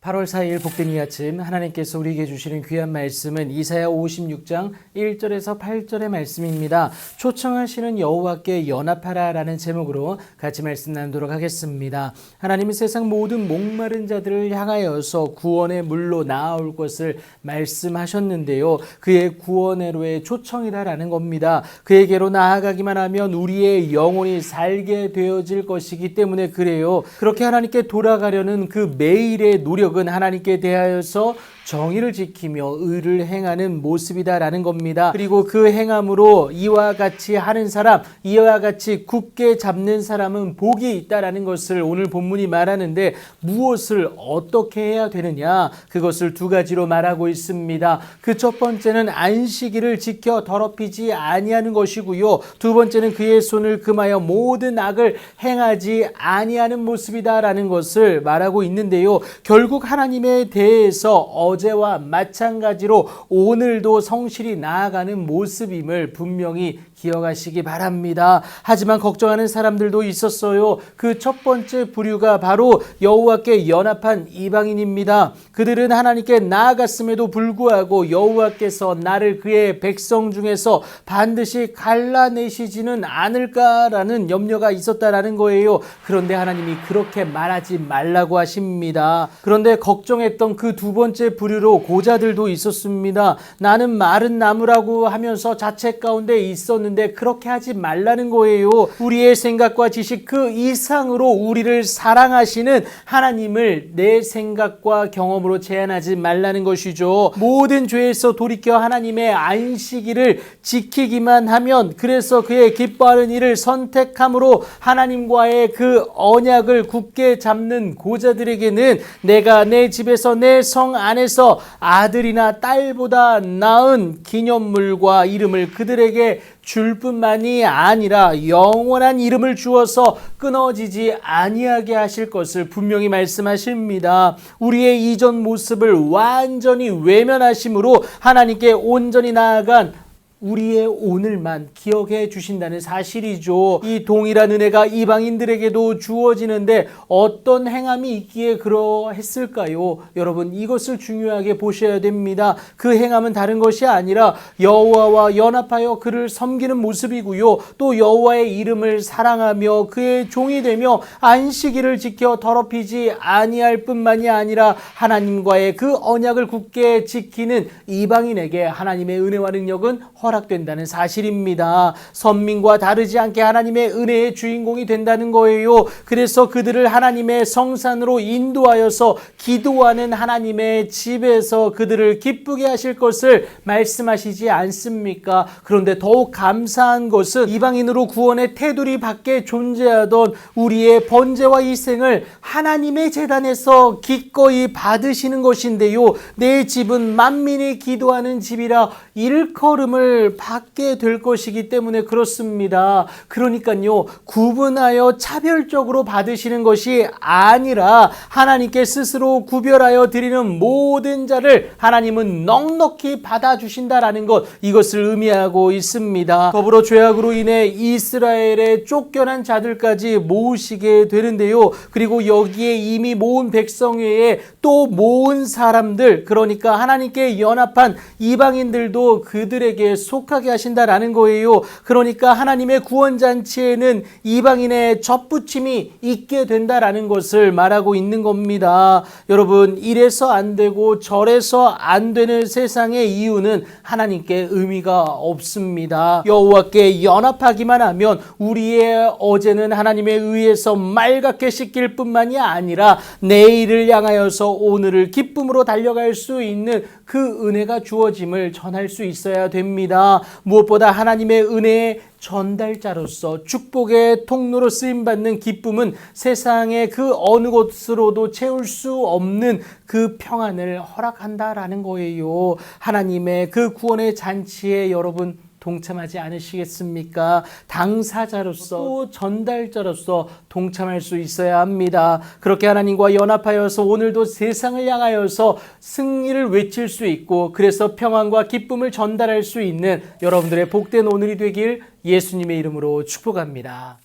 8월 4일 복된 이 아침 하나님께서 우리에게 주시는 귀한 말씀은 이사야 56장 1절에서 8절의 말씀입니다. 초청하시는 여호와께 연합하라 라는 제목으로 같이 말씀 나누도록 하겠습니다. 하나님은 세상 모든 목마른 자들을 향하여서 구원의 물로 나아올 것을 말씀하셨는데요. 그의 구원의로의 초청이다라는 겁니다. 그에게로 나아가기만 하면 우리의 영혼이 살게 되어질 것이기 때문에 그래요. 그렇게 하나님께 돌아가려는 그 매일의 노력은 하나님께 대하여서 정의를 지키며 의를 행하는 모습이다라는 겁니다. 그리고 그 행함으로 이와 같이 하는 사람, 이와 같이 굳게 잡는 사람은 복이 있다라는 것을 오늘 본문이 말하는데 무엇을 어떻게 해야 되느냐? 그것을 두 가지로 말하고 있습니다. 그 첫 번째는 안식일을 지켜 더럽히지 아니하는 것이고요. 두 번째는 그의 손을 금하여 모든 악을 행하지 아니하는 모습이다라는 것을 말하고 있는데요. 결국 하나님에 대해서 어제와 마찬가지로 오늘도 성실히 나아가는 모습임을 분명히 기억하시기 바랍니다. 하지만 걱정하는 사람들도 있었어요. 그 첫 번째 부류가 바로 여호와께 연합한 이방인입니다. 그들은 하나님께 나아갔음에도 불구하고 여호와께서 나를 그의 백성 중에서 반드시 갈라내시지는 않을까라는 염려가 있었다라는 거예요. 그런데 하나님이 그렇게 말하지 말라고 하십니다. 그런데 걱정했던 그 두 번째 부류로 고자들도 있었습니다. 나는 마른 나무라고 하면서 자책 가운데 있었는데 그렇게 하지 말라는 거예요. 우리의 생각과 지식 그 이상으로 우리를 사랑하시는 하나님을 내 생각과 경험으로 제한하지 말라는 것이죠. 모든 죄에서 돌이켜 하나님의 안식일을 지키기만 하면, 그래서 그의 기뻐하는 일을 선택함으로 하나님과의 그 언약을 굳게 잡는 고자들에게는 내가 내 집에서 내 성 안에서 아들이나 딸보다 나은 기념물과 이름을 그들에게 줄 뿐만이 아니라 영원한 이름을 주어서 끊어지지 아니하게 하실 것을 분명히 말씀하십니다. 우리의 이전 모습을 완전히 외면하심으로 하나님께 온전히 나아간 우리의 오늘만 기억해 주신다는 사실이죠. 이 동일한 은혜가 이방인들에게도 주어지는데 어떤 행함이 있기에 그러했을까요? 여러분, 이것을 중요하게 보셔야 됩니다. 그 행함은 다른 것이 아니라 여호와와 연합하여 그를 섬기는 모습이고요. 또 여호와의 이름을 사랑하며 그의 종이 되며 안식일을 지켜 더럽히지 아니할 뿐만이 아니라 하나님과의 그 언약을 굳게 지키는 이방인에게 하나님의 은혜와 능력은 허락된다는 사실입니다. 선민과 다르지 않게 하나님의 은혜의 주인공이 된다는 거예요. 그래서 그들을 하나님의 성산으로 인도하여서 기도하는 하나님의 집에서 그들을 기쁘게 하실 것을 말씀하시지 않습니까? 그런데 더욱 감사한 것은 이방인으로 구원의 테두리 밖에 존재하던 우리의 번제와 희생을 하나님의 제단에서 기꺼이 받으시는 것인데요. 내 집은 만민이 기도하는 집이라 일컬음을 받게 될 것이기 때문에 그렇습니다. 그러니까요, 구분하여 차별적으로 받으시는 것이 아니라 하나님께 스스로 구별하여 드리는 모든 자를 하나님은 넉넉히 받아주신다라는 것, 이것을 의미하고 있습니다. 더불어 죄악으로 인해 이스라엘의 쫓겨난 자들까지 모으시게 되는데요. 그리고 여기에 이미 모은 백성 외에 또 모은 사람들, 그러니까 하나님께 연합한 이방인들도 그들에게 속하게 하신다라는 거예요. 그러니까 하나님의 구원잔치에는 이방인의 접붙임이 있게 된다라는 것을 말하고 있는 겁니다. 여러분, 이래서 안 되고 저래서 안 되는 세상의 이유는 하나님께 의미가 없습니다. 여호와께 연합하기만 하면 우리의 어제는 하나님에 의해서 맑게 씻길 뿐만이 아니라 내일을 향하여서 오늘을 기쁨으로 달려갈 수 있는 그 은혜가 주어짐을 전할 수 있어야 됩니다. 무엇보다 하나님의 은혜의 전달자로서 축복의 통로로 쓰임받는 기쁨은 세상의 그 어느 곳으로도 채울 수 없는 그 평안을 허락한다라는 거예요. 하나님의 그 구원의 잔치에 여러분 동참하지 않으시겠습니까? 당사자로서 또 전달자로서 동참할 수 있어야 합니다. 그렇게 하나님과 연합하여서 오늘도 세상을 향하여서 승리를 외칠 수 있고, 그래서 평안과 기쁨을 전달할 수 있는 여러분들의 복된 오늘이 되길 예수님의 이름으로 축복합니다.